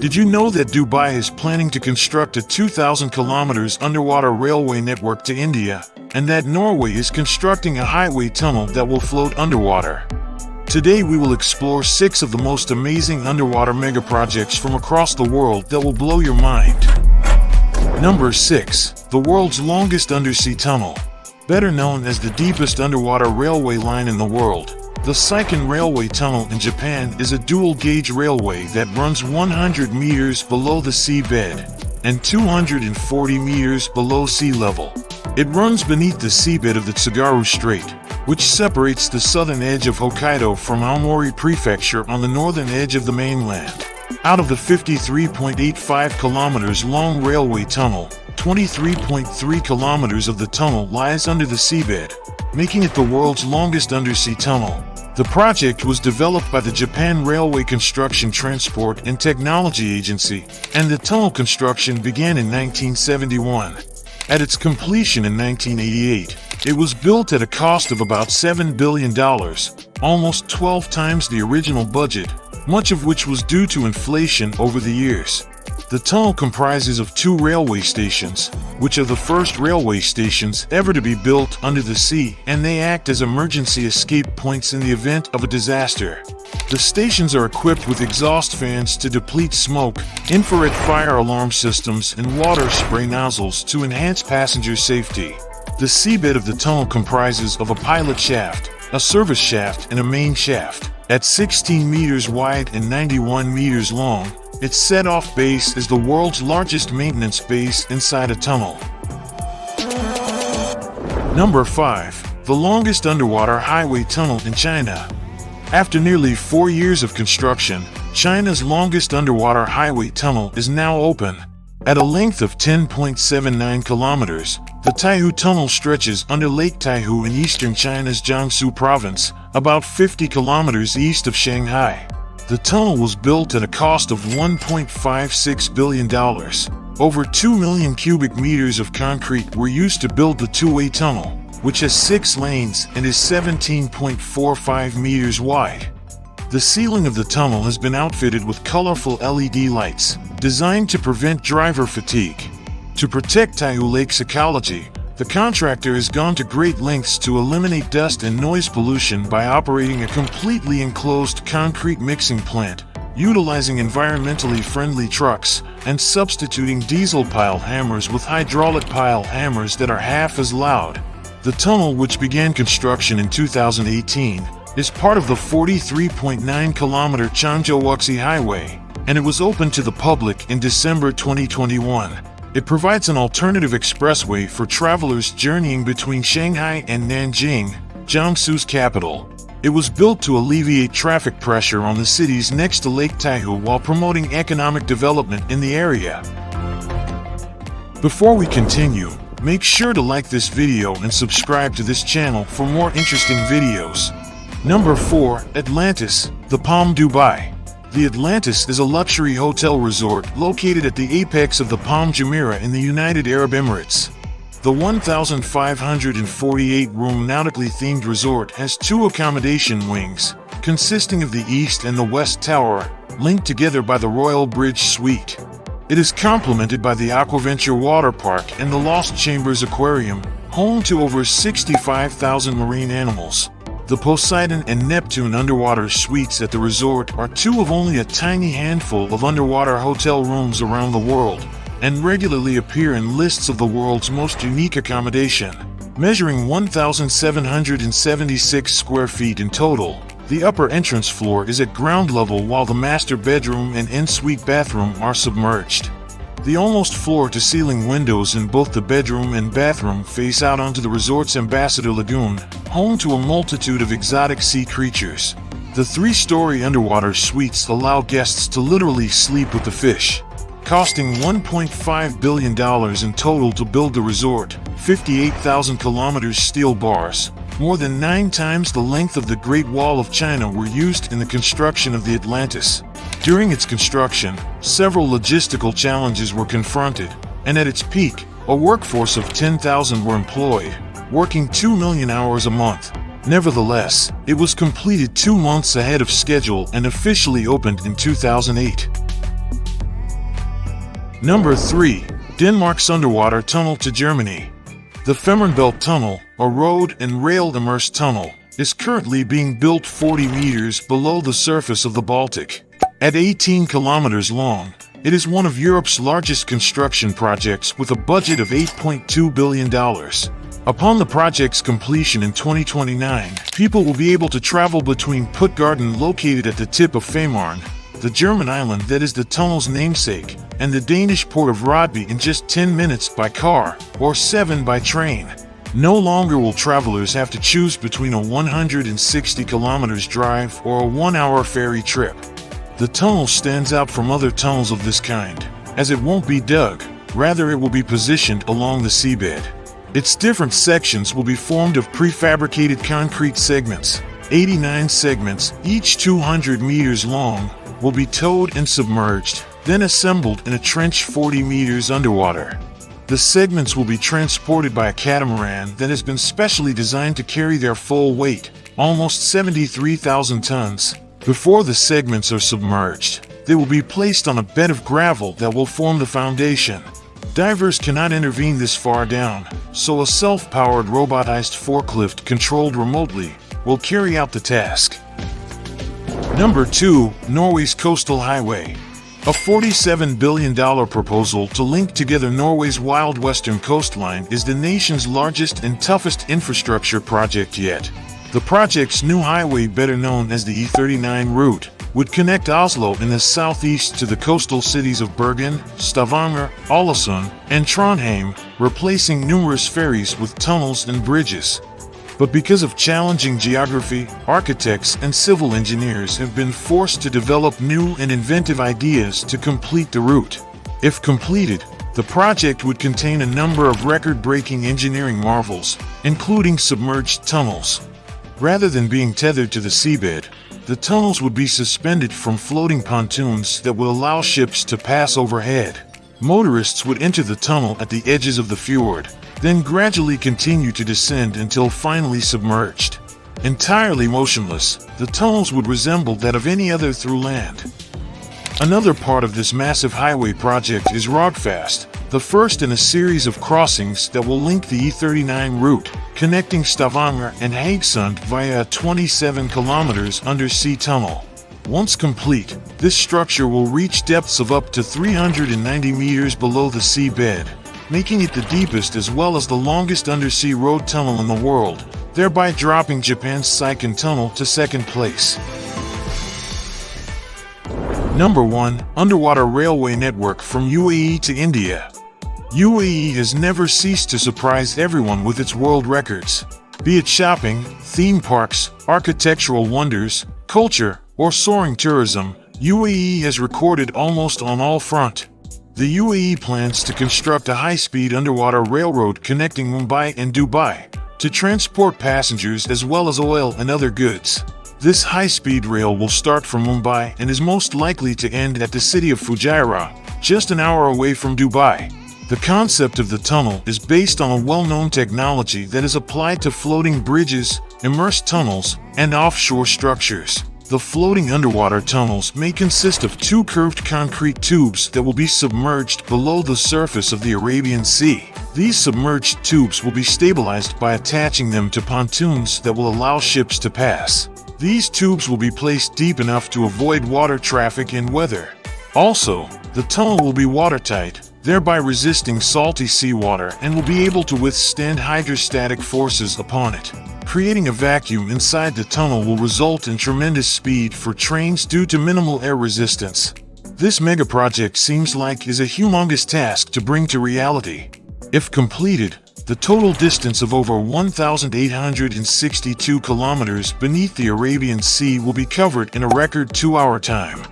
Did you know that Dubai is planning to construct a 2,000 kilometers underwater railway network to India, and that Norway is constructing a highway tunnel that will float underwater? Today we will explore 6 of the most amazing underwater mega projects from across the world that will blow your mind. Number 6. The world's longest undersea tunnel. Better known as the deepest underwater railway line in the world, the Seikan Railway Tunnel in Japan is a dual-gauge railway that runs 100 meters below the seabed and 240 meters below sea level. It runs beneath the seabed of the Tsugaru Strait, which separates the southern edge of Hokkaido from Aomori Prefecture on the northern edge of the mainland. Out of the 53.85 kilometers long railway tunnel, 23.3 kilometers of the tunnel lies under the seabed, making it the world's longest undersea tunnel. The project was developed by the Japan Railway Construction Transport and Technology Agency, and the tunnel construction began in 1971. At its completion in 1988, it was built at a cost of about $7 billion, almost 12 times the original budget, much of which was due to inflation over the years. The tunnel comprises of 2 railway stations, which are the first railway stations ever to be built under the sea, and they act as emergency escape points in the event of a disaster. The stations are equipped with exhaust fans to deplete smoke, infrared fire alarm systems, and water spray nozzles to enhance passenger safety. The seabed of the tunnel comprises of a pilot shaft, a service shaft, and a main shaft. At 16 meters wide and 91 meters long, its set-off base is the world's largest maintenance base inside a tunnel. Number 5. The longest underwater highway tunnel in China. After nearly 4 years of construction, China's longest underwater highway tunnel is now open. At a length of 10.79 kilometers, the Taihu Tunnel stretches under Lake Taihu in eastern China's Jiangsu province, about 50 kilometers east of Shanghai. The tunnel was built at a cost of $1.56 billion. Over 2 million cubic meters of concrete were used to build the two-way tunnel, which has 6 lanes and is 17.45 meters wide. The ceiling of the tunnel has been outfitted with colorful LED lights, designed to prevent driver fatigue. To protect Taihu Lake's ecology, the contractor has gone to great lengths to eliminate dust and noise pollution by operating a completely enclosed concrete mixing plant, utilizing environmentally friendly trucks, and substituting diesel pile hammers with hydraulic pile hammers that are half as loud. The tunnel, which began construction in 2018, is part of the 43.9-kilometer Changzhou-Wuxi Highway, and it was opened to the public in December 2021. It provides an alternative expressway for travelers journeying between Shanghai and Nanjing, Jiangsu's capital. It was built to alleviate traffic pressure on the cities next to Lake Taihu while promoting economic development in the area. Before we continue, make sure to like this video and subscribe to this channel for more interesting videos. Number 4. Atlantis, the Palm Dubai. The Atlantis is a luxury hotel resort located at the apex of the Palm Jumeirah in the United Arab Emirates. The 1,548-room nautically themed resort has 2 accommodation wings, consisting of the East and the West Tower, linked together by the Royal Bridge Suite. It is complemented by the Aquaventure Water Park and the Lost Chambers Aquarium, home to over 65,000 marine animals. The Poseidon and Neptune underwater suites at the resort are 2 of only a tiny handful of underwater hotel rooms around the world, and regularly appear in lists of the world's most unique accommodation. Measuring 1,776 square feet in total, the upper entrance floor is at ground level while the master bedroom and en-suite bathroom are submerged. The almost floor-to-ceiling windows in both the bedroom and bathroom face out onto the resort's Ambassador Lagoon, home to a multitude of exotic sea creatures. The 3-story underwater suites allow guests to literally sleep with the fish. Costing $1.5 billion in total to build the resort, 58,000 kilometers steel bars, more than 9 times the length of the Great Wall of China, were used in the construction of the Atlantis. During its construction, several logistical challenges were confronted, and at its peak, a workforce of 10,000 were employed, working 2 million hours a month. Nevertheless, it was completed 2 months ahead of schedule and officially opened in 2008. Number 3. Denmark's underwater tunnel to Germany. The Fehmarnbelt Tunnel, a road and rail immersed tunnel, is currently being built 40 meters below the surface of the Baltic. At 18 kilometers long, it is one of Europe's largest construction projects with a budget of $8.2 billion. Upon the project's completion in 2029, people will be able to travel between Puttgarden, located at the tip of Fehmarn, the German island that is the tunnel's namesake, and the Danish port of Rodby in just 10 minutes by car, or 7 by train. No longer will travelers have to choose between a 160 kilometers drive or a 1-hour ferry trip. The tunnel stands out from other tunnels of this kind, as it won't be dug, rather it will be positioned along the seabed. Its different sections will be formed of prefabricated concrete segments. 89 segments, each 200 meters long, will be towed and submerged, then assembled in a trench 40 meters underwater. The segments will be transported by a catamaran that has been specially designed to carry their full weight, almost 73,000 tons. Before the segments are submerged, they will be placed on a bed of gravel that will form the foundation. Divers cannot intervene this far down, so a self-powered robotized forklift controlled remotely will carry out the task. Number 2. Norway's Coastal Highway. A $47 billion proposal to link together Norway's wild western coastline is the nation's largest and toughest infrastructure project yet. The project's new highway, better known as the E39 route, would connect Oslo in the southeast to the coastal cities of Bergen, Stavanger, Ålesund, and Trondheim, replacing numerous ferries with tunnels and bridges. But because of challenging geography, architects and civil engineers have been forced to develop new and inventive ideas to complete the route. If completed, the project would contain a number of record-breaking engineering marvels, including submerged tunnels. Rather than being tethered to the seabed, the tunnels would be suspended from floating pontoons that would allow ships to pass overhead. Motorists would enter the tunnel at the edges of the fjord, then gradually continue to descend until finally submerged. Entirely motionless, the tunnels would resemble that of any other through land. Another part of this massive highway project is Rogfast, the first in a series of crossings that will link the E39 route, connecting Stavanger and Haugesund via a 27 kilometers undersea tunnel. Once complete, this structure will reach depths of up to 390 meters below the seabed, making it the deepest as well as the longest undersea road tunnel in the world, thereby dropping Japan's Seikan Tunnel to second place. Number 1. Underwater railway network from UAE to India. UAE has never ceased to surprise everyone with its world records. Be it shopping, theme parks, architectural wonders, culture, or soaring tourism, UAE has recorded almost on all fronts. The UAE plans to construct a high-speed underwater railroad connecting Mumbai and Dubai to transport passengers as well as oil and other goods. This high-speed rail will start from Mumbai and is most likely to end at the city of Fujairah, just an hour away from Dubai. The concept of the tunnel is based on a well-known technology that is applied to floating bridges, immersed tunnels, and offshore structures. The floating underwater tunnels may consist of 2 curved concrete tubes that will be submerged below the surface of the Arabian Sea. These submerged tubes will be stabilized by attaching them to pontoons that will allow ships to pass. These tubes will be placed deep enough to avoid water traffic and weather. Also, the tunnel will be watertight, thereby resisting salty seawater, and will be able to withstand hydrostatic forces upon it. Creating a vacuum inside the tunnel will result in tremendous speed for trains due to minimal air resistance. This mega project seems like is a humongous task to bring to reality. If completed, the total distance of over 1,862 kilometers beneath the Arabian Sea will be covered in a record 2-hour time.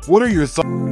What are your thoughts?